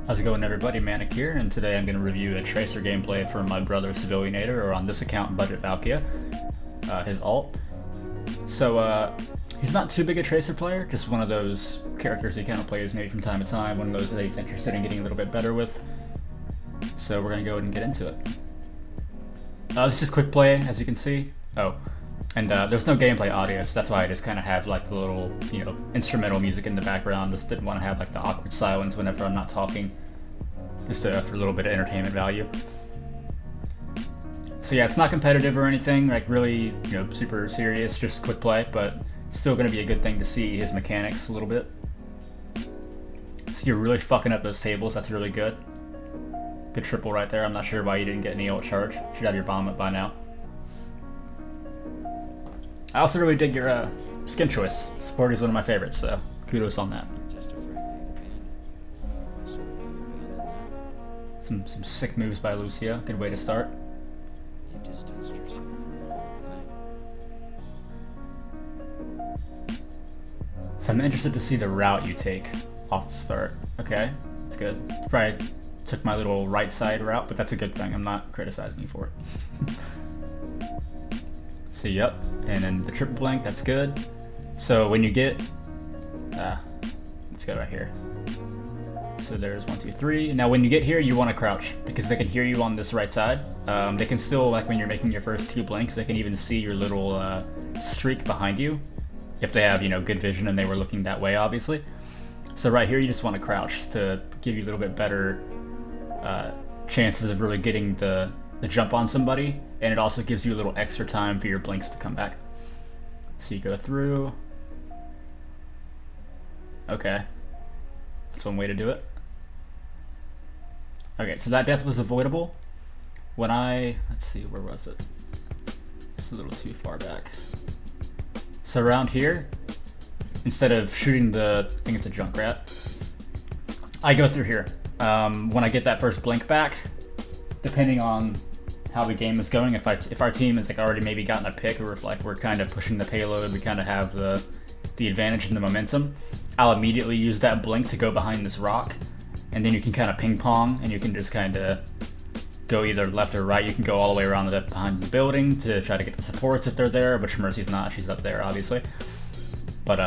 How's it going, everybody? Manic here, and today I'm going to review a Tracer gameplay from my brother Civilianator, or on this account, Budget Valkia, his alt. So, he's not too big a Tracer player, just one of those characters he kind of plays maybe from time to time, one of those that he's interested in getting a little bit better with. So we're going to go ahead and get into it. This is just quick play, as you can see. Oh, and there's no gameplay audio, so that's why I just kind of have like the little, instrumental music in the background. Just didn't want to have like the awkward silence whenever I'm not talking, just for a little bit of entertainment value. So yeah, it's not competitive or anything, like really, super serious, just quick play, but still going to be a good thing to see his mechanics a little bit. So you're really fucking up those tables, that's really good. Good triple right there. I'm not sure why you didn't get any ult charge. Should have your bomb up by now. I also really dig your skin choice. Sporty is one of my favorites, so kudos on that. Some sick moves by Lucio. Good way to start. You distanced yourself from the whole thing. So I'm interested to see the route you take off the start. Okay, that's good. Probably took my little right side route, but that's a good thing. I'm not criticizing you for it. So yep, and then the triple blank, that's good. So when you get, let's go right here. So there's 1, 2, 3. Now when you get here, you want to crouch because they can hear you on this right side. They can still, like when you're making your first 2 blanks, they can even see your little streak behind you if they have, good vision and they were looking that way, obviously. So right here, you just want to crouch to give you a little bit better chances of really getting the jump on somebody, and it also gives you a little extra time for your blinks to come back. So you go through. Okay, that's one way to do it. Okay, so that death was avoidable. When let's see, where was it? It's a little too far back. So around here, instead of shooting I think it's a Junkrat, I go through here. When I get that first blink back, depending on how the game is going, if our team is like already maybe gotten a pick, or if like we're kind of pushing the payload, we kind of have the advantage and the momentum, I'll immediately use that blink to go behind this rock, and then you can kind of ping pong, and you can just kind of go either left or right. You can go all the way around behind the building to try to get the supports if they're there, which Mercy's not, she's up there obviously. But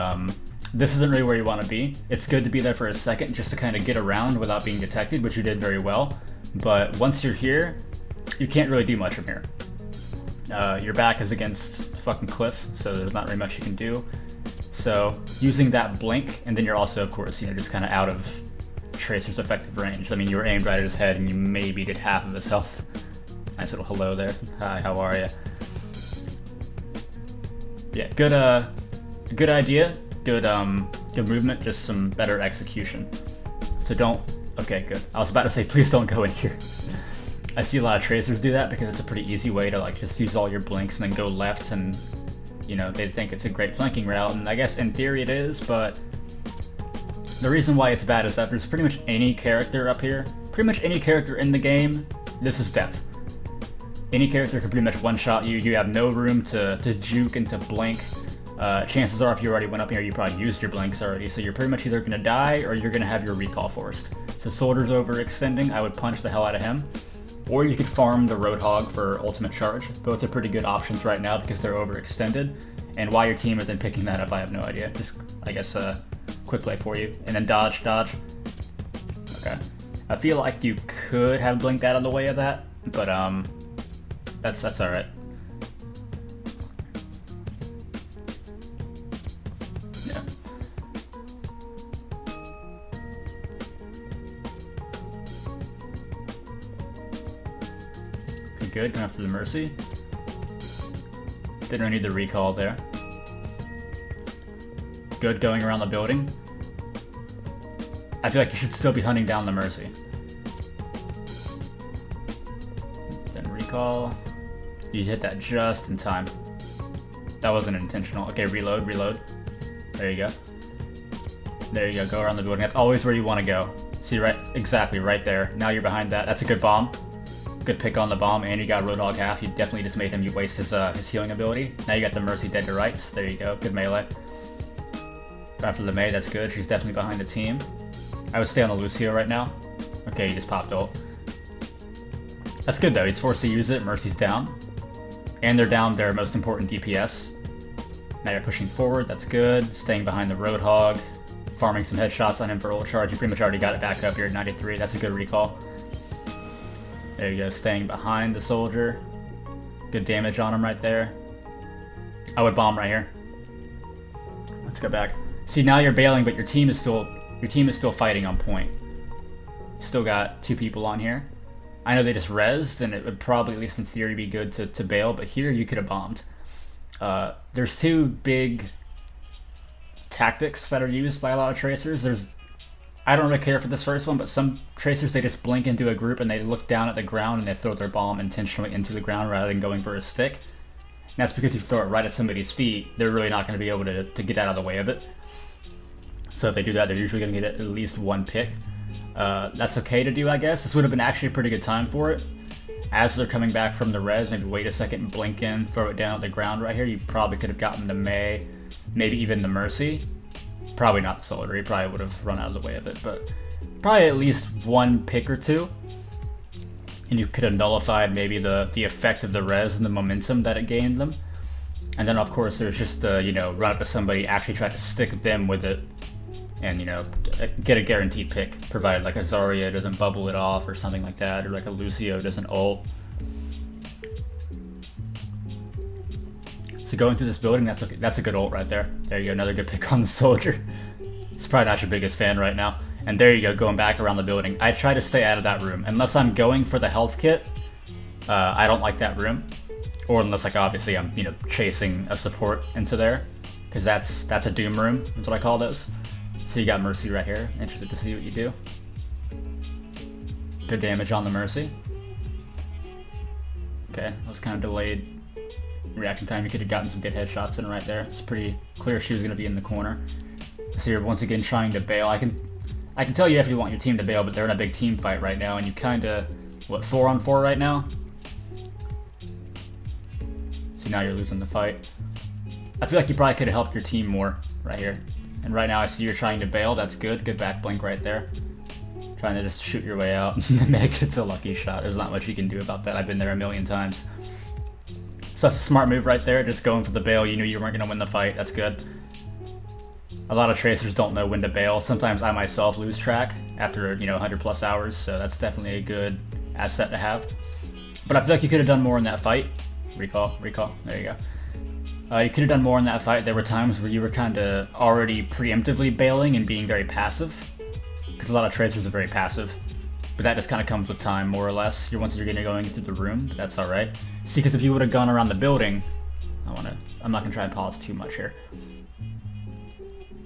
this isn't really where you want to be. It's good to be there for a second just to kind of get around without being detected, which you did very well. But once you're here, you can't really do much from here. Your back is against a fucking cliff, so there's not very much you can do. So using that blink, and then you're also, of course, just kind of out of Tracer's effective range. I mean, you were aimed right at his head, and you maybe did half of his health. Nice little hello there. Hi, how are you? Yeah, good idea. Good movement. Just some better execution. So don't. Okay, good. I was about to say, please don't go in here. I see a lot of Tracers do that because it's a pretty easy way to like just use all your blinks and then go left, and they think it's a great flanking route, and I guess in theory it is, but the reason why it's bad is that there's pretty much any character up here, pretty much any character in the game, this is death. Any character can pretty much one-shot you. You have no room to juke and to blink. Chances are if you already went up here, you probably used your blinks already, so you're pretty much either going to die or you're going to have your recall forced. So Soldier's overextending, I would punch the hell out of him. Or you could farm the Roadhog for ultimate charge. Both are pretty good options right now because they're overextended. And why your team isn't picking that up, I have no idea. Just, I guess, quick play for you. And then dodge. Okay. I feel like you could have blinked out of the way of that, but that's alright. Yeah. Okay, good, going after the Mercy. Didn't really need the recall there. Good, going around the building. I feel like you should still be hunting down the Mercy. Then recall. You hit that just in time. That wasn't intentional. Okay, reload. There you go. There you go, go around the building. That's always where you want to go. See, right, exactly, right there. Now you're behind that. That's a good bomb. Good pick on the bomb, and you got Roadhog half. You definitely just made him waste his healing ability. Now you got the Mercy dead to rights. There you go, good melee. After the May, that's good. She's definitely behind the team. I would stay on the Lucio right now. Okay, he just popped ult. That's good though, he's forced to use it, Mercy's down. And they're down their most important DPS. Now you're pushing forward, that's good. Staying behind the Roadhog. Farming some headshots on him for ult charge. You pretty much already got it back up here at 93, that's a good recall. There you go, staying behind the soldier. Good damage on him right there. I would bomb right here. Let's go back. See, now you're bailing, but your team is still fighting on point. Still got 2 people on here. I know they just rezzed, and it would probably, at least in theory, be good to bail, but here you could have bombed. There's 2 big tactics that are used by a lot of tracers. I don't really care for this first one, but some tracers, they just blink into a group and they look down at the ground and they throw their bomb intentionally into the ground rather than going for a stick. And that's because if you throw it right at somebody's feet, they're really not going to be able to get out of the way of it. So if they do that, they're usually going to get at least 1 pick. That's okay to do, I guess. This would have been actually a pretty good time for it. As they're coming back from the res, maybe wait a second, blink in, throw it down at the ground right here. You probably could have gotten the Mei, maybe even the Mercy. Probably not the Soldier, he probably would have run out of the way of it, but probably at least 1 pick or 2. And you could have nullified maybe the effect of the res and the momentum that it gained them. And then of course there's just the, run up to somebody, actually try to stick them with it, and get a guaranteed pick, provided like a Zarya doesn't bubble it off or something like that, or like a Lucio doesn't ult. So going through this building, that's a good ult right there. There you go, another good pick on the Soldier. He's probably not your biggest fan right now. And there you go, going back around the building. I try to stay out of that room. Unless I'm going for the health kit, I don't like that room. Or unless, like, obviously I'm, chasing a support into there. Because that's a doom room, that's what I call those. So you got Mercy right here. Interested to see what you do. Good damage on the Mercy. Okay, that was kind of delayed reaction time. You could have gotten some good headshots in right there. It's pretty clear she was going to be in the corner. So you're once again trying to bail. I can tell you if you want your team to bail, but they're in a big team fight right now, and you kind of, 4-on-4 right now? So now you're losing the fight. I feel like you probably could have helped your team more right here. And right now I see you're trying to bail. That's good. Good back blink right there. Trying to just shoot your way out. The Meg gets a lucky shot. There's not much you can do about that. I've been there a million times. So that's a smart move right there. Just going for the bail. You knew you weren't going to win the fight. That's good. A lot of tracers don't know when to bail. Sometimes I myself lose track after 100 plus hours. So that's definitely a good asset to have. But I feel like you could have done more in that fight. Recall. There you go. You could have done more in that fight. There were times where you were kind of already preemptively bailing and being very passive. Because a lot of tracers are very passive. But that just kind of comes with time, more or less. Once you're going through the room, but that's alright. See, because if you would have gone around the building... I'm not going to try and pause too much here.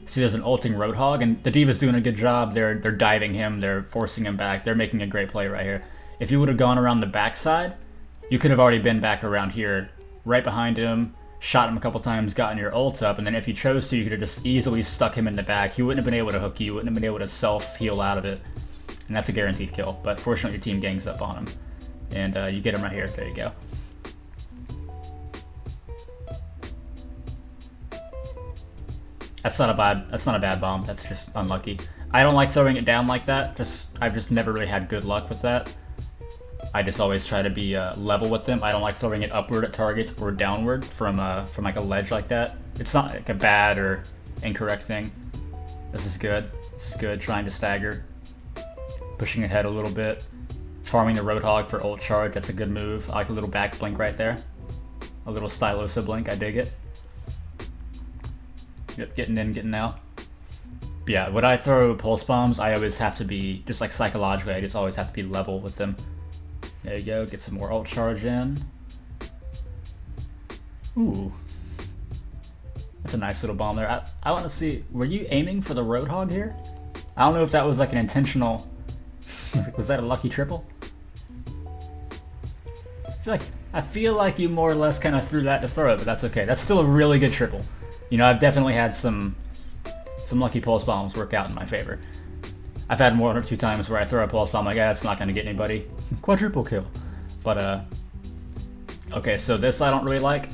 See, there's an ulting Roadhog, and the D.Va's doing a good job. They're diving him, they're forcing him back. They're making a great play right here. If you would have gone around the backside, you could have already been back around here, right behind him, shot him a couple times, gotten your ult up, and then if you chose to, you could have just easily stuck him in the back. He wouldn't have been able to hook you, wouldn't have been able to self-heal out of it. And that's a guaranteed kill, but fortunately your team gangs up on him. And you get him right here, there you go. That's not a bad bomb, that's just unlucky. I don't like throwing it down like that, I've just never really had good luck with that. I just always try to be level with them. I don't like throwing it upward at targets or downward from like a ledge like that. It's not like a bad or incorrect thing. This is good, trying to stagger. Pushing ahead a little bit. Farming the Roadhog for ult charge, that's a good move. I like a little back blink right there. A little Stylosa blink, I dig it. Yep, getting in, getting out. But yeah, when I throw pulse bombs, I always have to be, just like psychologically, I just always have to be level with them. There you go, get some more ult charge in. Ooh. That's a nice little bomb there. I want to see, were you aiming for the Roadhog here? I don't know if that was like an intentional... Was that a lucky triple? I feel like you more or less kind of threw that to throw it, but that's okay. That's still a really good triple. I've definitely had some lucky pulse bombs work out in my favor. I've had one or two times where I throw a pulse bomb like, it's not going to get anybody. Quadruple kill. But, okay, so this I don't really like.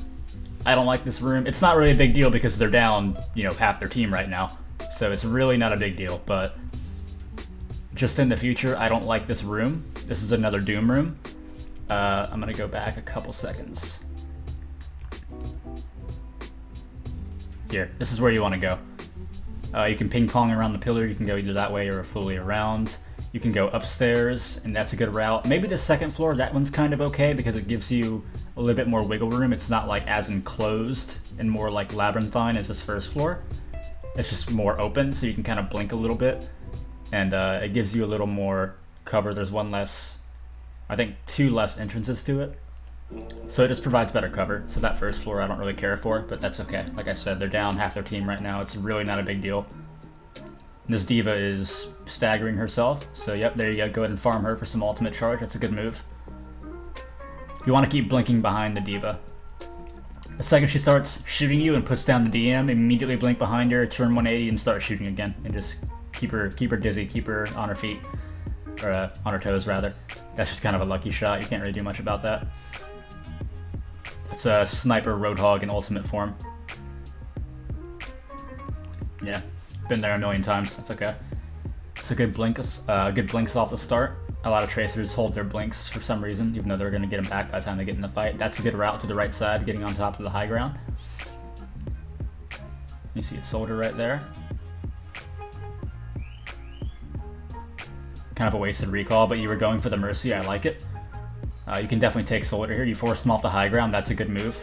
I don't like this room. It's not really a big deal because they're down, half their team right now. So it's really not a big deal, but just in the future, I don't like this room. This is another Doom room. I'm gonna go back a couple seconds. Here, this is where you want to go. You can ping pong around the pillar. You can go either that way or fully around. You can go upstairs, and that's a good route. Maybe the second floor, that one's kind of okay because it gives you a little bit more wiggle room. It's not like as enclosed and more like labyrinthine as this first floor. It's just more open, so you can kind of blink a little bit, and it gives you a little more cover. There's one less, I think 2 less entrances to it. So it just provides better cover. So that first floor I don't really care for, but that's okay. Like I said, they're down half their team right now. It's really not a big deal. And this diva is staggering herself. So yep, there you go. Go ahead and farm her for some ultimate charge. That's a good move. You want to keep blinking behind the diva. The second she starts shooting you and puts down the DM, immediately blink behind her, turn 180 and start shooting again. And just keep her dizzy, keep her on her feet. Or on her toes rather. That's just kind of a lucky shot. You can't really do much about that. It's a sniper roadhog in ultimate form. Yeah, been there a million times. That's okay. It's a good blinks off the start. A lot of tracers hold their blinks for some reason, even though they're going to get them back by the time they get in the fight. That's a good route to the right side, getting on top of the high ground. You see a soldier right there. Kind of a wasted recall, but you were going for the Mercy. I like it. You can definitely take soldier here. You forced him off the high ground. That's a good move.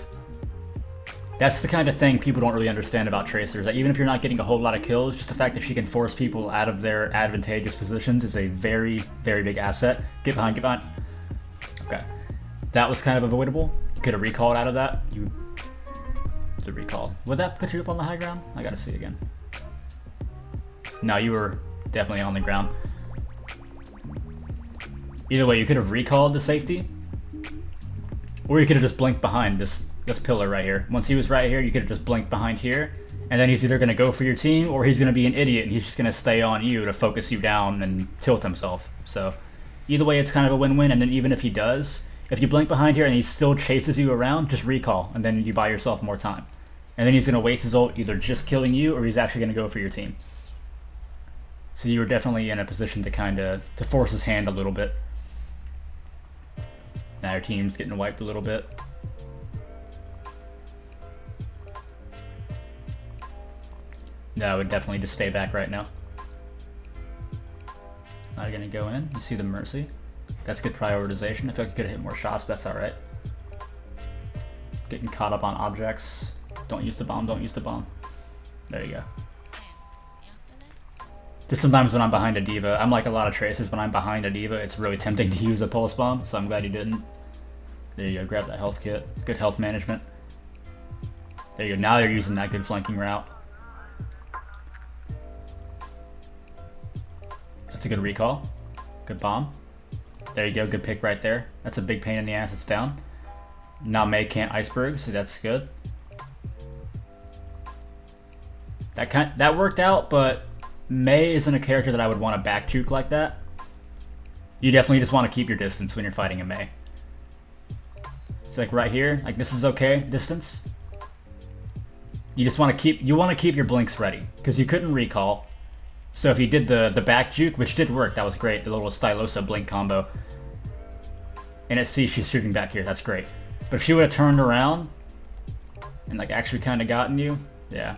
That's the kind of thing people don't really understand about tracers. That even if you're not getting a whole lot of kills, just the fact that she can force people out of their advantageous positions is a very, very big asset. Get behind, get behind. Okay. That was kind of avoidable. You could have recalled out of that. The recall. Would that put you up on the high ground? I gotta see again. No, you were definitely on the ground. Either way, you could have recalled the safety, or you could have just blinked behind this pillar right here. Once he was right here, you could have just blinked behind here, and then he's either going to go for your team, or he's going to be an idiot, and he's just going to stay on you to focus you down and tilt himself. So either way, it's kind of a win-win, and then even if he does, if you blink behind here and he still chases you around, just recall, and then you buy yourself more time. And then he's going to waste his ult either just killing you, or he's actually going to go for your team. So you were definitely in a position to kind of force his hand a little bit. Now your team's getting wiped a little bit. No, I would definitely just stay back right now. Now you're gonna go in. You see the Mercy. That's good prioritization. I feel like you could have hit more shots, but that's alright. Getting caught up on objects. Don't use the bomb, don't use the bomb. There you go. Just sometimes when I'm behind a diva, I'm like a lot of tracers, when I'm behind a diva, it's really tempting to use a pulse bomb, so I'm glad you didn't. There you go, grab that health kit. Good health management. There you go, now you're using that good flanking route. That's a good recall. Good bomb. There you go, good pick right there. That's a big pain in the ass, it's down. Now Mei can't iceberg, so that's good. That worked out, but Mei isn't a character that I would want to back juke like that. You definitely just want to keep your distance when you're fighting a Mei. It's like right here, like this is okay distance. You just want to keep your blinks ready because you couldn't recall. So if you did the back juke, which did work, that was great. The little Stylosa blink combo. And it sees she's shooting back here. That's great. But if she would have turned around and like actually kind of gotten you, yeah.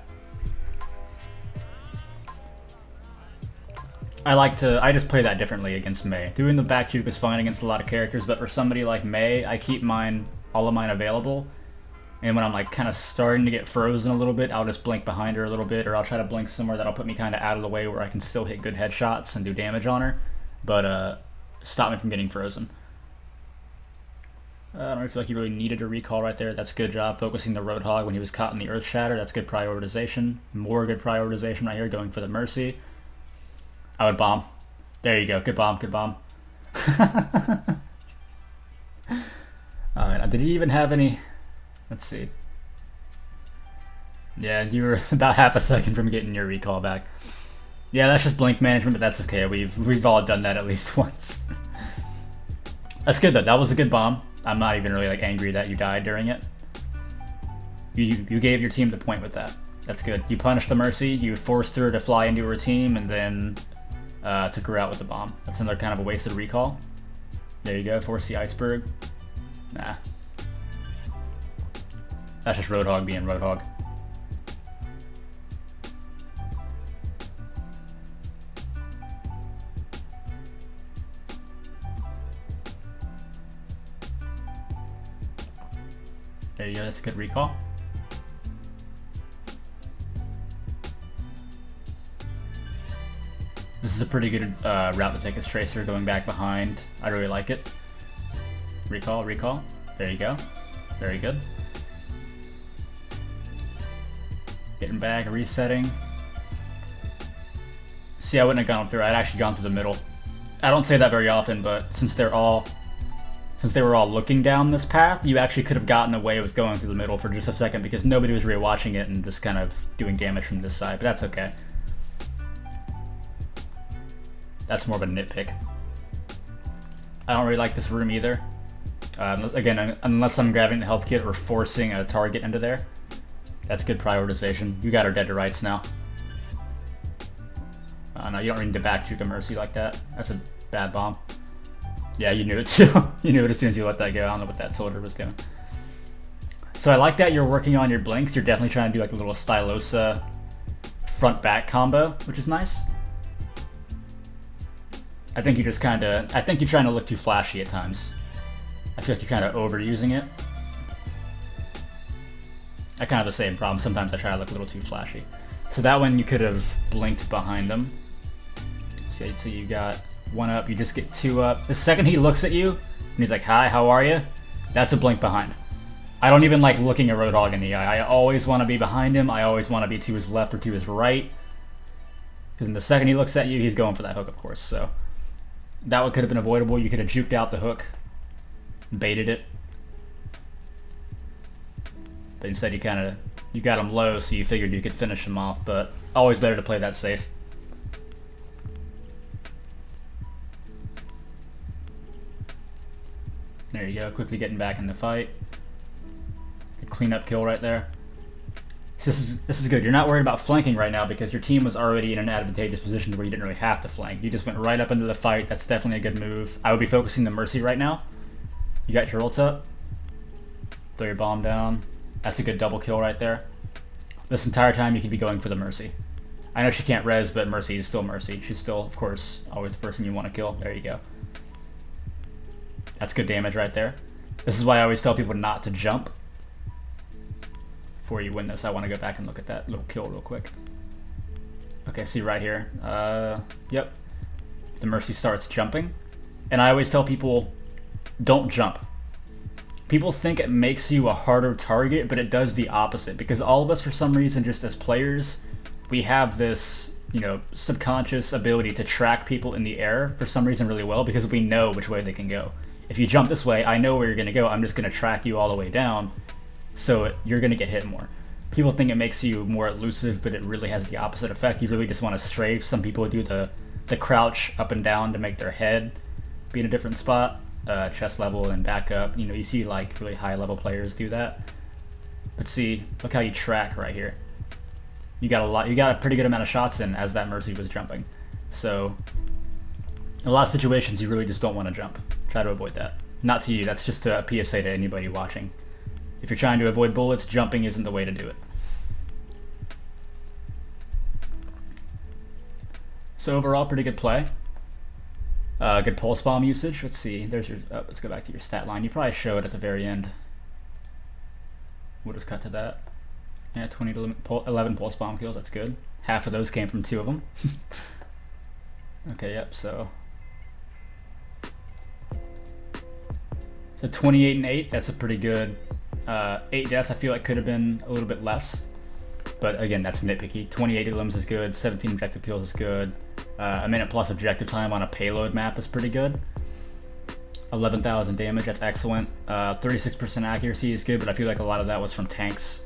I just play that differently against Mei. Doing the back juke is fine against a lot of characters, but for somebody like Mei, I keep all of mine available. And when I'm like kind of starting to get frozen a little bit, I'll just blink behind her a little bit, or I'll try to blink somewhere that'll put me kind of out of the way where I can still hit good headshots and do damage on her, but stop me from getting frozen. I don't really feel like you really needed a recall right there. That's a good job focusing the Roadhog when he was caught in the Earth Shatter. That's good prioritization. More good prioritization right here, going for the Mercy. I would bomb. There you go. Good bomb, good bomb. Alright, did he even have any... Let's see. Yeah, you were about half a second from getting your recall back. Yeah, that's just blink management, but that's okay. We've all done that at least once. That's good though. That was a good bomb. I'm not even really like angry that you died during it. You gave your team the point with that. That's good. You punished the Mercy. You forced her to fly into her team, and then Took her out with the bomb. That's another kind of a wasted recall. There you go, force the iceberg. Nah. That's just Roadhog being Roadhog. There you go, that's a good recall. This is a pretty good route to take as Tracer, going back behind. I really like it. Recall, recall. There you go. Very good. Getting back, resetting. See, I wouldn't have gone up through. I'd actually gone through the middle. I don't say that very often, but since they were all looking down this path, you actually could have gotten away with going through the middle for just a second because nobody was rewatching it and just kind of doing damage from this side, but that's okay. That's more of a nitpick. I don't really like this room either. Again, unless I'm grabbing the health kit or forcing a target into there. That's good prioritization. You got her dead to rights now. No, you don't need to back juke a Mercy like that. That's a bad bomb. Yeah, you knew it too. You knew it as soon as you let that go. I don't know what that soldier was doing. So I like that you're working on your blinks. You're definitely trying to do like a little Stylosa front-back combo, which is nice. I think you're trying to look too flashy at times. I feel like you're kind of overusing it. I kind of have the same problem. Sometimes I try to look a little too flashy. So that one you could have blinked behind him. So you got one up, you just get two up. The second he looks at you, and he's like, hi, how are you? That's a blink behind. I don't even like looking a Roadhog in the eye. I always want to be behind him. I always want to be to his left or to his right. Because in the second he looks at you, he's going for that hook, of course. So that one could have been avoidable. You could have juked out the hook, baited it. But instead you got him low, so you figured you could finish him off. But always better to play that safe. There you go, quickly getting back in the fight. Good cleanup kill right there. So this is good. You're not worried about flanking right now because your team was already in an advantageous position where you didn't really have to flank. You just went right up into the fight. That's definitely a good move. I would be focusing the Mercy right now. You got your ults up. Throw your bomb down. That's a good double kill right there. This entire time you could be going for the Mercy. I know she can't res, but Mercy is still Mercy. She's still, of course, always the person you want to kill. There you go. That's good damage right there. This is why I always tell people not to jump before you win this. I want to go back and look at that little kill real quick. Okay, see right here. Yep. The Mercy starts jumping. And I always tell people, don't jump. People think it makes you a harder target, but it does the opposite. Because all of us, for some reason, just as players, we have this, subconscious ability to track people in the air for some reason really well because we know which way they can go. If you jump this way, I know where you're going to go. I'm just going to track you all the way down, so you're going to get hit more. People think it makes you more elusive, but it really has the opposite effect. You really just want to strafe. Some people do the crouch up and down to make their head be in a different spot, chest level and back up. You see like really high level players do that. But see, look how you track right here. You got a pretty good amount of shots in as that Mercy was jumping. So in a lot of situations, you really just don't want to jump. Try to avoid that. Not to you, that's just a PSA to anybody watching. If you're trying to avoid bullets, jumping isn't the way to do it. So overall, pretty good play. Good pulse bomb usage. Let's see, there's your, let's go back to your stat line. You probably show it at the very end. We'll just cut to that. Yeah, 20 to 11 pulse bomb kills, that's good. Half of those came from 2 of them. Okay, yep, so 28 and 8, that's a pretty good. 8 deaths I feel like could have been a little bit less. But again, that's nitpicky. 28 elims is good, 17 objective kills is good. A minute plus objective time on a payload map is pretty good. 11,000 damage, that's excellent. 36% accuracy is good, but I feel like a lot of that was from tanks.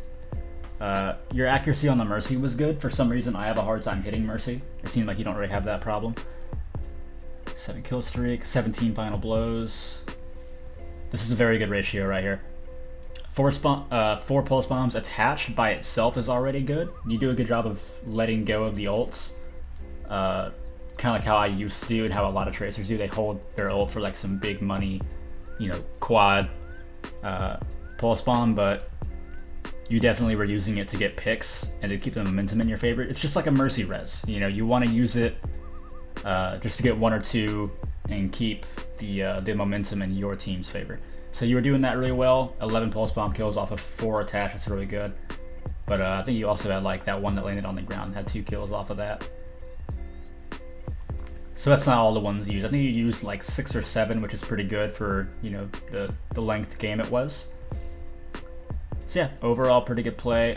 Your accuracy on the Mercy was good. For some reason, I have a hard time hitting Mercy. It seems like you don't really have that problem. 7 kill streak, 17 final blows. This is a very good ratio right here. 4 pulse bombs attached by itself is already good. You do a good job of letting go of the ults. kind of like how I used to do and how a lot of tracers do. They hold their ult for like some big money, you know, quad pulse bomb, but you definitely were using it to get picks and to keep the momentum in your favor. It's just like a mercy res. You know, you want to use it just to get 1 or 2 and keep the momentum in your team's favor. So you were doing that really well. 11 pulse bomb kills off of 4 attacks. That's really good. But I think you also had like that one that landed on the ground, had 2 kills off of that. So that's not all the ones you used. I think you used like 6 or 7, which is pretty good for, you know, the length game it was. So yeah, overall pretty good play.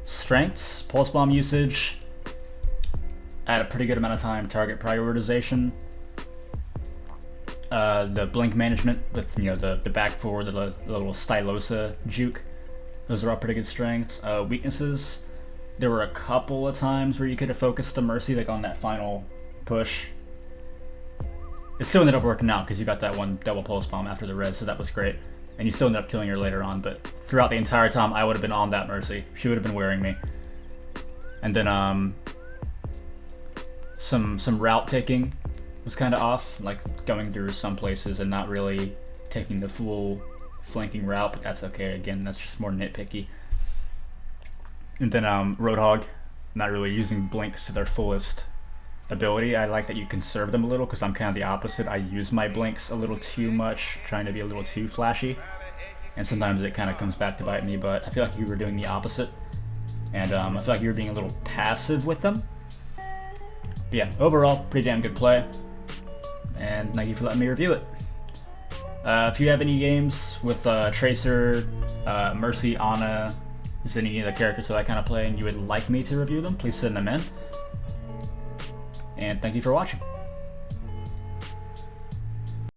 Strengths, pulse bomb usage, I had a pretty good amount of time. Target prioritization, the blink management with, you know, the back forward, the little stylosa juke. Those are all pretty good strengths. Weaknesses, there were a couple of times where you could have focused the mercy, like on that final push. It still ended up working out because you got that one double pulse bomb after the red, so that was great. And you still ended up killing her later on, but throughout the entire time, I would have been on that mercy. She would have been wearing me. And then some route taking was kind of off, like going through some places and not really taking the full flanking route, but that's okay. Again, that's just more nitpicky. And then Roadhog, not really using blinks to their fullest ability. I like that you conserve them a little because I'm kind of the opposite. I use my blinks a little too much, trying to be a little too flashy, and sometimes it kind of comes back to bite me, but I feel like you were doing the opposite, and I feel like you were being a little passive with them. But yeah, overall, pretty damn good play, and thank you for letting me review it. If you have any games with Tracer, Mercy, Ana, is any of the characters that I kind of play and you would like me to review them, please send them in. And thank you for watching.